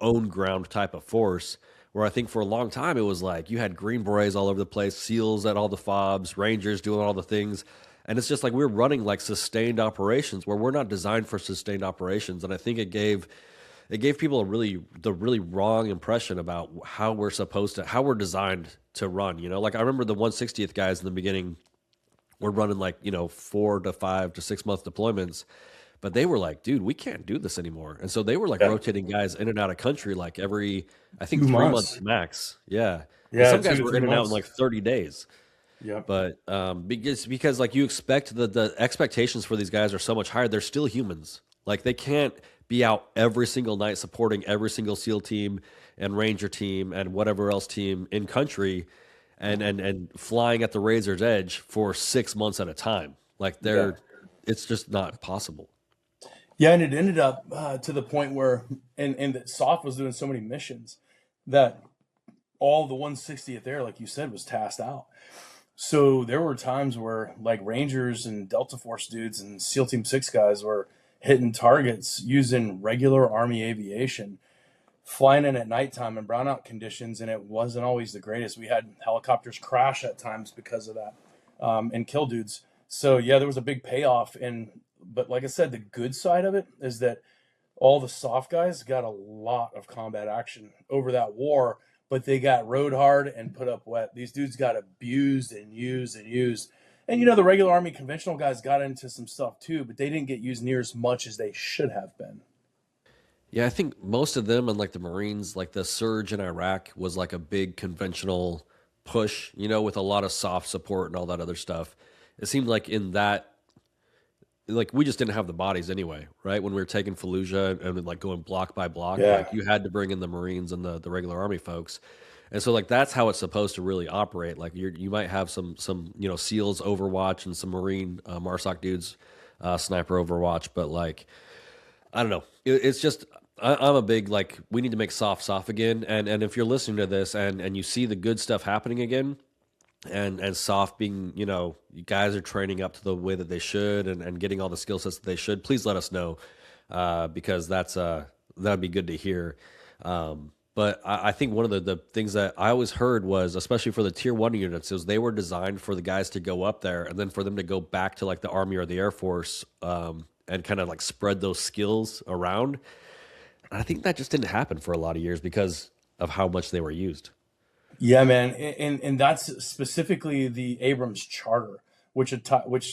own ground type of force. Where I think for a long time it was like you had Green Berets all over the place, SEALs at all the fobs, Rangers doing all the things, and it's just like we're running like sustained operations where we're not designed for sustained operations, and I think it gave people the really wrong impression about how we're designed to run. Like I remember the 160th guys in the beginning were running like 4 to 5 to 6 month deployments, but they were like, dude, we can't do this anymore. And so they were like Yeah, rotating guys in and out of country like every, I think, two 3 months months. max. Yeah. And Yeah, some two guys to were three in and out in months. like 30 days. Yep. But because like you expect the expectations for these guys are so much higher. They're still humans. Like they can't be out every single night supporting every single SEAL team and Ranger team and whatever else team in country and flying at the razor's edge for 6 months at a time. Like Yeah. it's just not possible. Yeah, and it ended up to the point where, and that SOF was doing so many missions that all the 160th Air, like you said, was tasked out. So there were times where like Rangers and Delta Force dudes and SEAL Team 6 guys were hitting targets using regular Army aviation, flying in at nighttime in brownout conditions, and it wasn't always the greatest. We had helicopters crash at times because of that, and kill dudes. So yeah, there was a big payoff. And but like I said, the good side of it is that all the soft guys got a lot of combat action over that war, but they got rode hard and put up wet. These dudes got abused and used and used. And the regular Army conventional guys got into some stuff too, but they didn't get used near as much as they should have been. Yeah, I think most of them and like the Marines, like the surge in Iraq was like a big conventional push, with a lot of soft support and all that other stuff. It seemed like in that, like we just didn't have the bodies anyway, right? When we were taking Fallujah and like going block by block, Yeah. like you had to bring in the Marines and the regular Army folks. And so like that's how it's supposed to really operate. Like you might have some SEALs Overwatch and some Marine Marsoc dudes sniper Overwatch, but like I don't know. It's just I'm a big like we need to make soft again. And if you're listening to this and you see the good stuff happening again, and soft being you guys are training up to the way that they should and getting all the skill sets that they should, please let us know because that'd be good to hear. But I think one of the things that I always heard was, especially for the tier 1 units, is they were designed for the guys to go up there and then for them to go back to like the Army or the Air Force and kind of like spread those skills around. And I think that just didn't happen for a lot of years because of how much they were used. Yeah, man, and that's specifically the Abrams Charter, which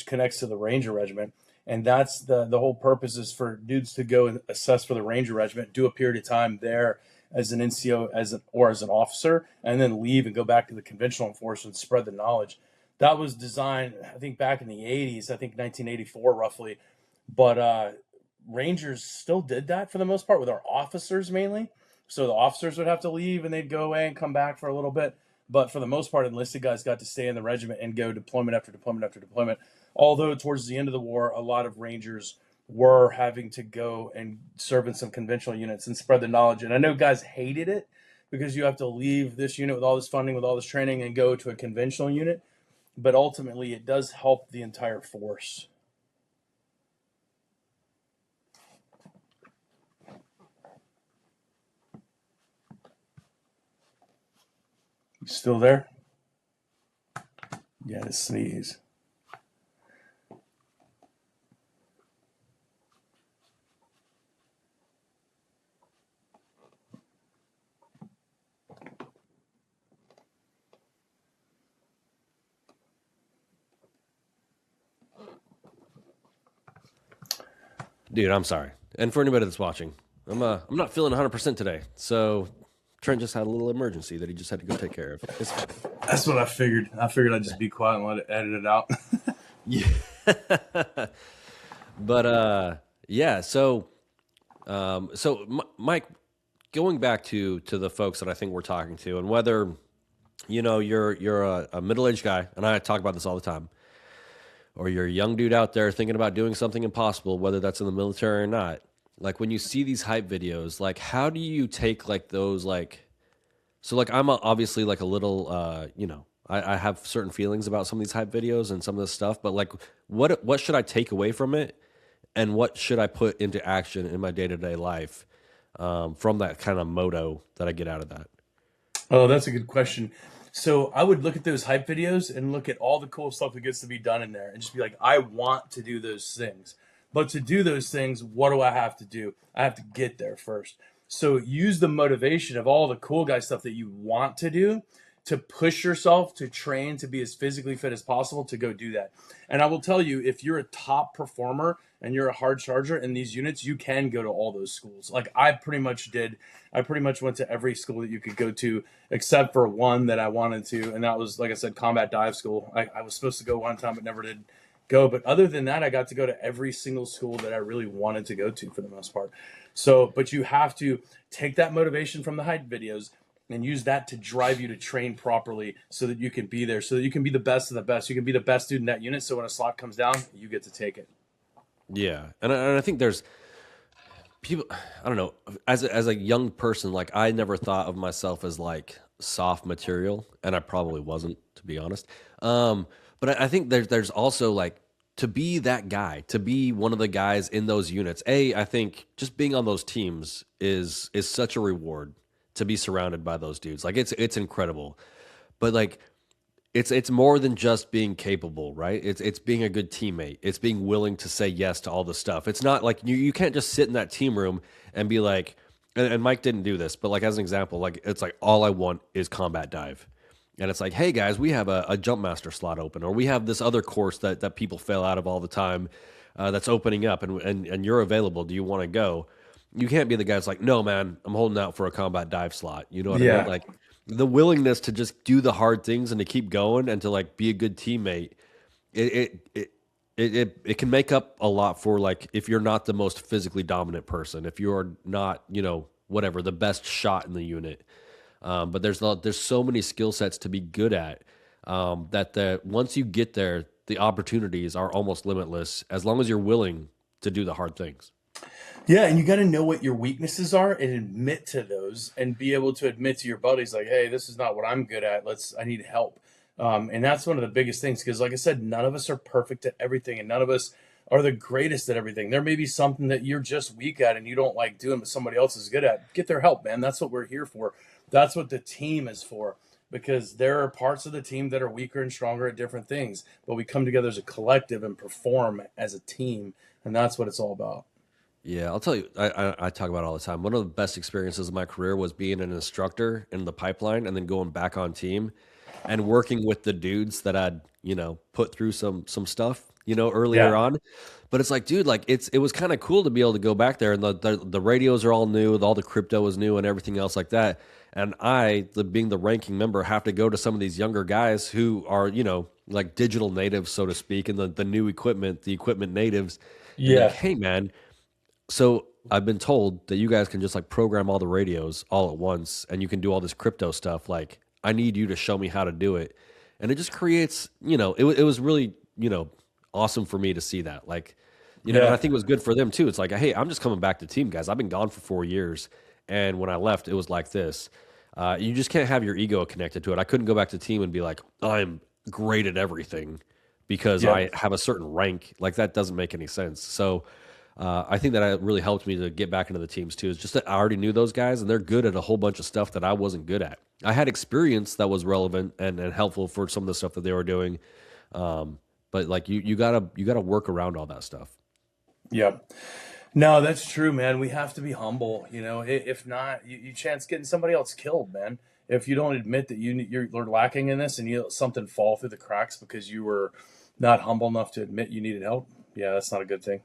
connects to the Ranger Regiment, and that's the whole purpose is for dudes to go and assess for the Ranger Regiment, do a period of time there as an NCO or as an officer, and then leave and go back to the conventional force and spread the knowledge. That was designed, I think, back in the '80s, I think 1984 roughly, but Rangers still did that for the most part with our officers mainly. So the officers would have to leave and they'd go away and come back for a little bit. But for the most part, enlisted guys got to stay in the regiment and go deployment after deployment after deployment. Although towards the end of the war, a lot of Rangers were having to go and serve in some conventional units and spread the knowledge. And I know guys hated it because you have to leave this unit with all this funding, with all this training, and go to a conventional unit. But ultimately, it does help the entire force. You still there? Yeah, to sneeze. Dude, I'm sorry. And for anybody that's watching, I'm not feeling 100% today. So Trent just had a little emergency that he just had to go take care of. It's fine. That's what I figured. I figured I'd just be quiet and let it edit it out. Yeah. But yeah, Mike, going back to the folks that I think we're talking to, and whether you're a middle-aged guy, and I talk about this all the time, or you're a young dude out there thinking about doing something impossible, whether that's in the military or not, like when you see these hype videos, like how do you take like those like so like obviously like a little I have certain feelings about some of these hype videos and some of this stuff, but like what should I take away from it and what should I put into action in my day-to-day life from that kind of motto that I get out of that? Oh, that's a good question. So I would look at those hype videos and look at all the cool stuff that gets to be done in there and just be like, I want to do those things. But to do those things, what do I have to do? I have to get there first. So use the motivation of all the cool guy stuff that you want to do to push yourself to train to be as physically fit as possible to go do that. And I will tell you, if you're a top performer and you're a hard charger in these units, you can go to all those schools. Like I pretty much did. I pretty much went to every school that you could go to, except for one that I wanted to. And that was, like I said, combat dive school. I was supposed to go one time, but never did go. But other than that, I got to go to every single school that I really wanted to go to for the most part. So, but you have to take that motivation from the hype videos and use that to drive you to train properly so that you can be there, so that you can be the best of the best. You can be the best dude in that unit. So when a slot comes down, you get to take it. Yeah. And I think there's people, I don't know, as a young person, like I never thought of myself as like soft material, and I probably wasn't, to be honest. But I think there's also like to be that guy, to be one of the guys in those units. I think just being on those teams is such a reward to be surrounded by those dudes. Like it's incredible. But like it's more than just being capable, right? It's being a good teammate. It's being willing to say yes to all the stuff. It's not like you can't just sit in that team room and be like, and Mike didn't do this, but like as an example, like it's like all I want is combat dive. And it's like, hey guys, we have a jump master slot open, or we have this other course that people fail out of all the time that's opening up, and you're available. Do you want to go? You can't be the guy that's like, no, man, I'm holding out for a combat dive slot. You know what I mean? Like the willingness to just do the hard things and to keep going and to like be a good teammate. It can make up a lot for like if you're not the most physically dominant person, if you're not, whatever, the best shot in the unit. But there's so many skill sets to be good at that once you get there, the opportunities are almost limitless as long as you're willing to do the hard things. Yeah, and you got to know what your weaknesses are and admit to those, and be able to admit to your buddies, like, hey, this is not what I'm good at. I need help. And that's one of the biggest things, because like I said, none of us are perfect at everything, and none of us are the greatest at everything. There may be something that you're just weak at and you don't like doing, but somebody else is good at. Get their help, man. That's what we're here for. That's what the team is for, because there are parts of the team that are weaker and stronger at different things, but we come together as a collective and perform as a team, and that's what it's all about. Yeah, I'll tell you, I talk about it all the time. One of the best experiences of my career was being an instructor in the pipeline and then going back on team and working with the dudes that I'd, put through some stuff, earlier Yeah. on. But it's like, dude, like it was kind of cool to be able to go back there, and the radios are all new, all the crypto is new and everything else like that. And being the ranking member, have to go to some of these younger guys who are, like digital natives, so to speak, and the new equipment, the equipment natives. And be like, Yeah. hey man, so I've been told that you guys can just like program all the radios all at once and you can do all this crypto stuff. Like I need you to show me how to do it. And it just creates, it was really, awesome for me to see that. Like, and I Yeah. think it was good for them too. It's like, hey, I'm just coming back to team, guys. I've been gone for 4 years. And when I left, it was like this. You just can't have your ego connected to it. I couldn't go back to team and be like, I'm great at everything because Yeah. I have a certain rank. Like that doesn't make any sense. So, I think that it really helped me to get back into the teams too. It's just that I already knew those guys and they're good at a whole bunch of stuff that I wasn't good at. I had experience that was relevant and helpful for some of the stuff that they were doing. But like you gotta work around all that stuff. Yeah. No, that's true, man. We have to be humble. If not, you chance getting somebody else killed, man. If you don't admit that you're lacking in this and you let something fall through the cracks because you were not humble enough to admit you needed help, yeah, that's not a good thing.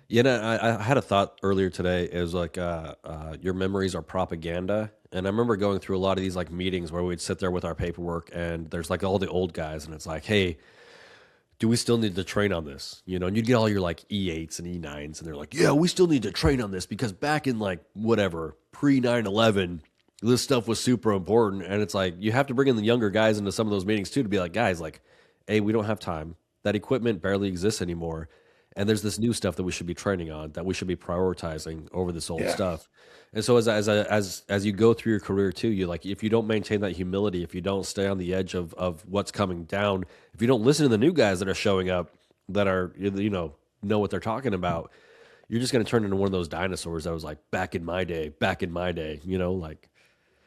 I had a thought earlier today. It was like, your memories are propaganda. And I remember going through a lot of these like meetings where we'd sit there with our paperwork and there's like all the old guys and it's like, hey, do we still need to train on this? And you'd get all your like E8s and E9s and they're like, yeah, we still need to train on this because back in like whatever, pre 9/11, this stuff was super important. And it's like, you have to bring in the younger guys into some of those meetings too to be like, guys, like, hey, we don't have time. that equipment barely exists anymore. And there's this new stuff that we should be training on, that we should be prioritizing over this old Yeah. stuff. And so as you go through your career too, you like, if you don't maintain that humility, if you don't stay on the edge of what's coming down, if you don't listen to the new guys that are showing up that are, know what they're talking about, you're just going to turn into one of those dinosaurs that was like back in my day, like,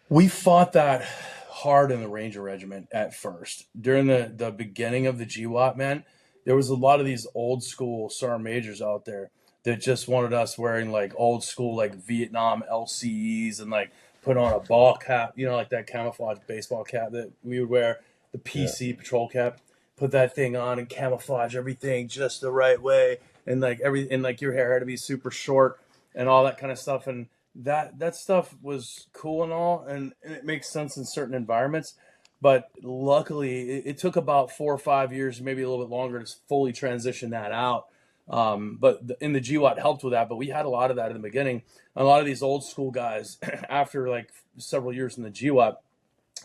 We fought that hard in the Ranger Regiment at first. During the beginning of the GWAT, man, there was a lot of these old school sergeant majors out there that just wanted us wearing like old school like Vietnam LCEs and like put on a ball cap, like that camouflage baseball cap that we would wear, the yeah, PC patrol cap. Put that thing on and camouflage everything just the right way, and like your hair had to be super short and all that kind of stuff. And that stuff was cool and all, and it makes sense in certain environments. But luckily, it took about 4 or 5 years, maybe a little bit longer, to fully transition that out. But in the GWAT helped with that. But we had a lot of that in the beginning. A lot of these old school guys, after like several years in the GWAT,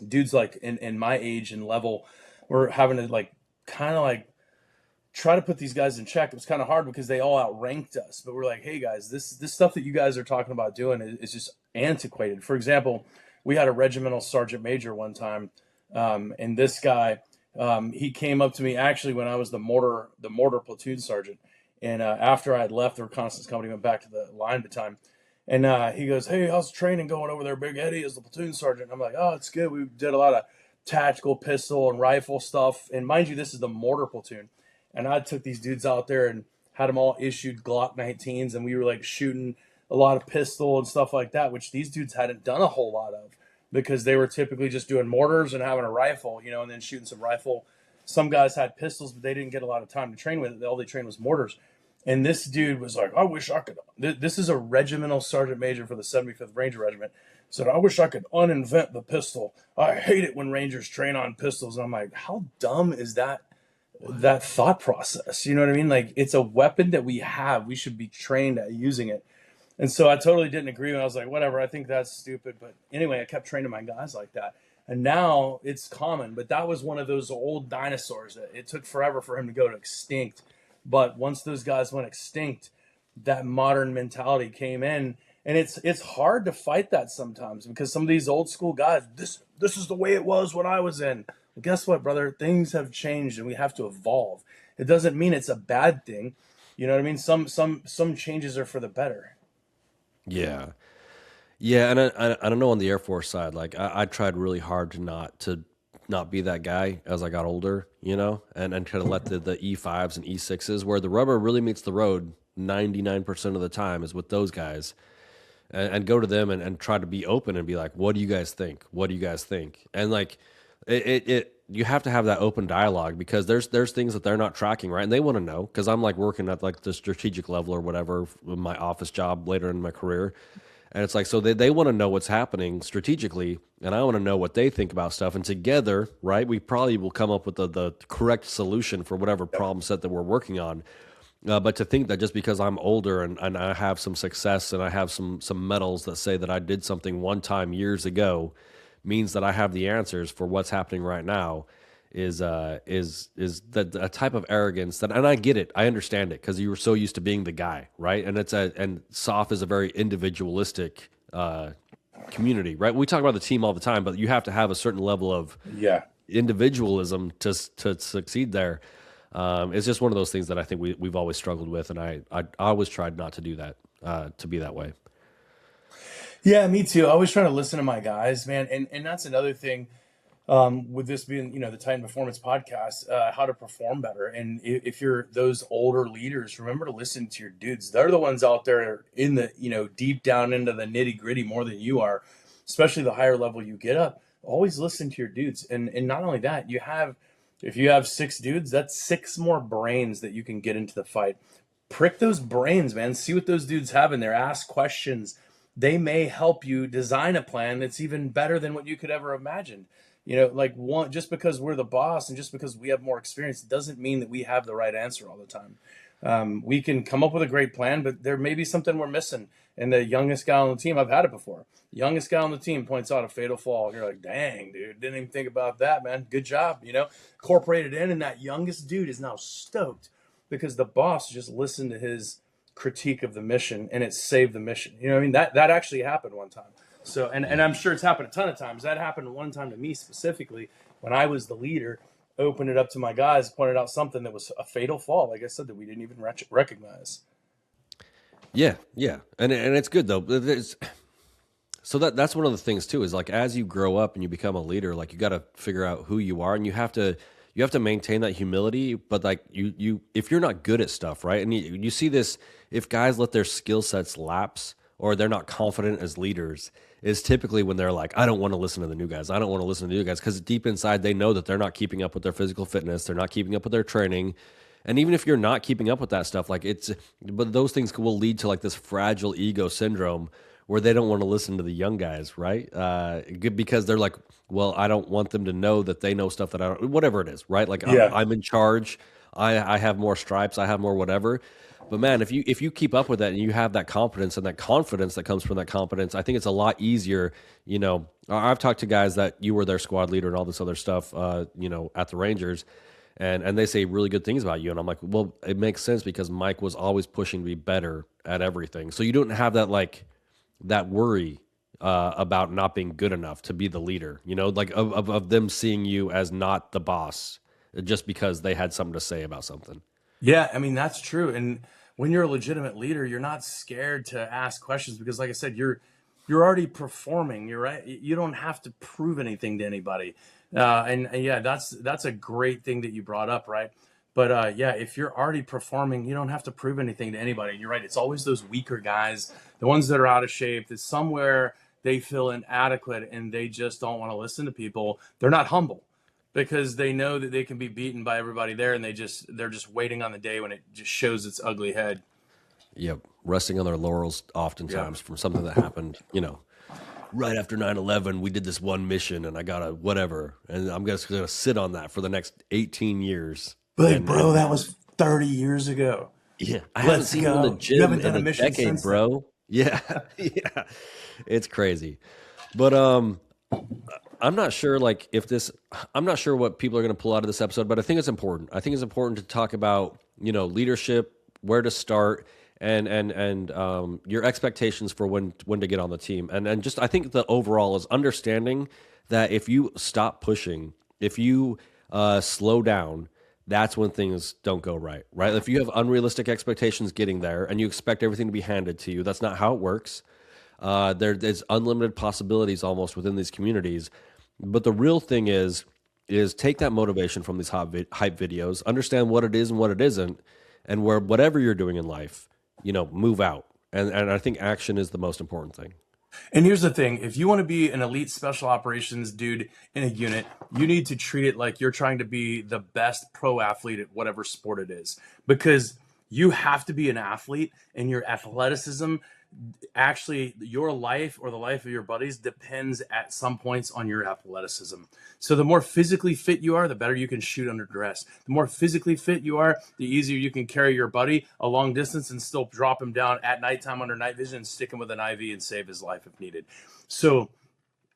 dudes like in my age and level, were having to like kind of like try to put these guys in check. It was kind of hard because they all outranked us. But we're like, hey guys, this stuff that you guys are talking about doing is just antiquated. For example, we had a regimental sergeant major one time, and this guy, he came up to me actually when I was the mortar platoon sergeant, and after I had left the reconnaissance company, went back to the line at the time, and he goes, "Hey, how's the training going over there, Big Eddie, as the platoon sergeant?" I'm like, "Oh, it's good. We did a lot of tactical pistol and rifle stuff, and mind you, this is the mortar platoon." And I took these dudes out there and had them all issued Glock 19s, and we were like shooting a lot of pistol and stuff like that, which these dudes hadn't done a whole lot of because they were typically just doing mortars and having a rifle, and then shooting some rifle. Some guys had pistols, but they didn't get a lot of time to train with it. All they trained was mortars. And this dude was like, "I wish I could." This is a regimental sergeant major for the 75th Ranger Regiment. Said, "I wish I could uninvent the pistol. I hate it when Rangers train on pistols." And I'm like, how dumb is that thought process? You know what I mean? Like, it's a weapon that we have. We should be trained at using it. And so I totally didn't agree. And I was like, whatever, I think that's stupid. But anyway, I kept training my guys like that. And now it's common. But that was one of those old dinosaurs that it took forever for him to go to extinct. But once those guys went extinct, that modern mentality came in. And it's hard to fight that sometimes because some of these old school guys, this is the way it was when I was in. Well, guess what, brother? Things have changed and we have to evolve. It doesn't mean it's a bad thing. You know what I mean? Some changes are for the better. yeah. Yeah, and I don't know on the Air Force side, like I tried really hard to not be that guy as I got older, and kind of let the E5s and E6s where the rubber really meets the road 99% of the time is with those guys, and go to them and try to be open and be like, what do you guys think? What do you guys think? And like it you have to have that open dialogue because there's things that they're not tracking, right? And they want to know because I'm like working at like the strategic level or whatever with my office job later in my career. And it's like, so they want to know what's happening strategically, and I want to know what they think about stuff. And together, right, we probably will come up with the correct solution for whatever problem set that we're working on. But to think that just because I'm older and I have some success and I have some medals that say that I did something one time years ago means that I have the answers for what's happening right now is that a type of arrogance that, and I get it, I understand it because you were so used to being the guy, right? And and SOF is a very individualistic community, right? We talk about the team all the time, but you have to have a certain level of Yeah. individualism to succeed there. It's just one of those things that I think we've always struggled with, and I always tried not to do that, to be that way. Yeah, me too. I always try to listen to my guys, man. And that's another thing, with this being, the Titan Performance podcast, how to perform better. And if you're those older leaders, remember to listen to your dudes. They're the ones out there in the, deep down into the nitty gritty more than you are, especially the higher level you get up. Always listen to your dudes. And not only that, if you have 6 dudes, that's 6 more brains that you can get into the fight. Prick those brains, man. See what those dudes have in there. Ask questions. They may help you design a plan that's even better than what you could ever imagine. Just because we're the boss and just because we have more experience doesn't mean that we have the right answer all the time. We can come up with a great plan, but there may be something we're missing. And the youngest guy on the team, I've had it before. The youngest guy on the team points out a fatal fall. And you're like, dang, dude, didn't even think about that, man. Good job, incorporated in. And that youngest dude is now stoked because the boss just listened to his critique of the mission and it saved the mission. You know what I mean? That actually happened one time. So, and I'm sure it's happened a ton of times. That happened one time to me specifically when I was the leader, opened it up to my guys, pointed out something that was a fatal fall, like I said, that we didn't even recognize. Yeah, yeah, and it's good though. So that's one of the things too, is like as you grow up and you become a leader, like you got to figure out who you are, and you have to maintain that humility. But like you if you're not good at stuff, right? And you see this, if guys let their skill sets lapse or they're not confident as leaders, is typically when they're like, I don't want to listen to the new guys. I don't want to listen to the new guys, because deep inside they know that they're not keeping up with their physical fitness. They're not keeping up with their training. And even if you're not keeping up with that stuff, like but those things will lead to like this fragile ego syndrome where they don't want to listen to the young guys, right? Because they're like, well, I don't want them to know that they know stuff that I don't, whatever it is, right? Like Yeah. I'm in charge. I have more stripes. I have more whatever. But man, if you keep up with that and you have that confidence and that confidence that comes from that competence, I think it's a lot easier. I've talked to guys that you were their squad leader and all this other stuff, at the Rangers, and they say really good things about you. And I'm like, well, it makes sense because Mike was always pushing to be better at everything. So you don't have that worry about not being good enough to be the leader, like of them seeing you as not the boss just because they had something to say about something. Yeah, I mean, that's true. And when you're a legitimate leader, you're not scared to ask questions because, like I said, you're already performing. You're right. You don't have to prove anything to anybody. And yeah, that's a great thing that you brought up, right? But yeah, if you're already performing, you don't have to prove anything to anybody. You're right. It's always those weaker guys, the ones that are out of shape, that somewhere they feel inadequate and they just don't want to listen to people. They're not humble because they know that they can be beaten by everybody there, and they're just waiting on the day when it just shows its ugly head. Yep, resting on their laurels oftentimes from something that happened, right after 9/11, we did this one mission and I got a whatever, and I'm just going to sit on that for the next 18 years. But bro, that was 30 years ago. Yeah, I haven't seen you in the gym You haven't done in a mission decade, since bro. then. Yeah, yeah, it's crazy. But I'm not sure I'm not sure what people are going to pull out of this episode, but I think it's important. I think it's important to talk about, leadership, where to start, and your expectations for when to get on the team. And just, I think the overall is understanding that if you stop pushing, if you slow down, that's when things don't go right? If you have unrealistic expectations getting there and you expect everything to be handed to you, that's not how it works. There's unlimited possibilities almost within these communities. But the real thing is take that motivation from these hype videos, understand what it is and what it isn't, and whatever you're doing in life, move out. And I think action is the most important thing. And here's the thing, if you want to be an elite special operations dude in a unit, you need to treat it like you're trying to be the best pro athlete at whatever sport it is. Because you have to be an athlete, and your athleticism, actually your life or the life of your buddies, depends at some points on your athleticism. So the more physically fit you are, the better you can shoot under duress. The more physically fit you are, the easier you can carry your buddy a long distance and still drop him down at nighttime under night vision and stick him with an IV and save his life if needed. So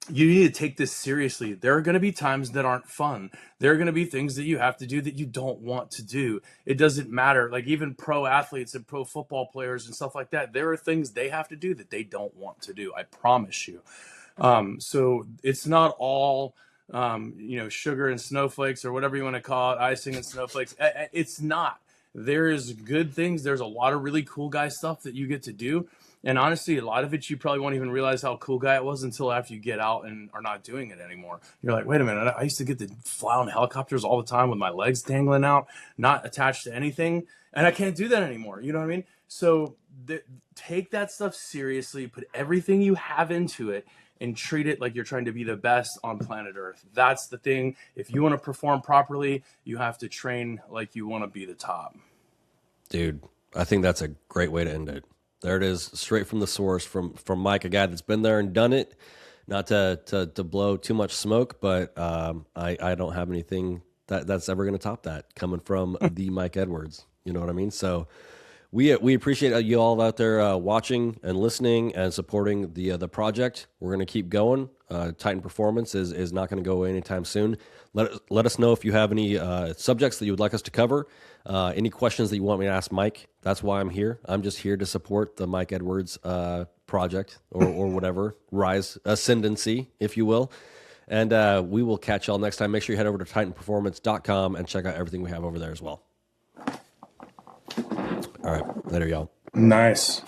you need to take this seriously. There are going to be times that aren't fun. There are going to be things that you have to do that you don't want to do. It doesn't matter. Like even pro athletes and pro football players and stuff like that, there are things they have to do that they don't want to do. I promise you. So it's not all, sugar and snowflakes or whatever you want to call it, icing and snowflakes. It's not. There is good things. There's a lot of really cool guy stuff that you get to do. And honestly, a lot of it, you probably won't even realize how cool guy it was until after you get out and are not doing it anymore. You're like, wait a minute, I used to get to fly on helicopters all the time with my legs dangling out, not attached to anything. And I can't do that anymore. You know what I mean? So take that stuff seriously, put everything you have into it, and treat it like you're trying to be the best on planet Earth. That's the thing. If you want to perform properly, you have to train like you want to be the top. Dude, I think that's a great way to end it. There it is, straight from the source, from Mike, a guy that's been there and done it. Not to blow too much smoke, but I don't have anything that's ever going to top that coming from the Mike Edwards. You know what I mean? So we appreciate you all out there watching and listening and supporting the project. We're going to keep going. Titan Performance is not going to go away anytime soon. Let us know if you have any subjects that you would like us to cover. Any questions that you want me to ask Mike. That's why I'm here. I'm just here to support the Mike Edwards project or whatever, rise, ascendancy, if you will. And we will catch y'all next time. Make sure you head over to titanperformance.com and check out everything we have over there as well. All right. Later, y'all. Nice.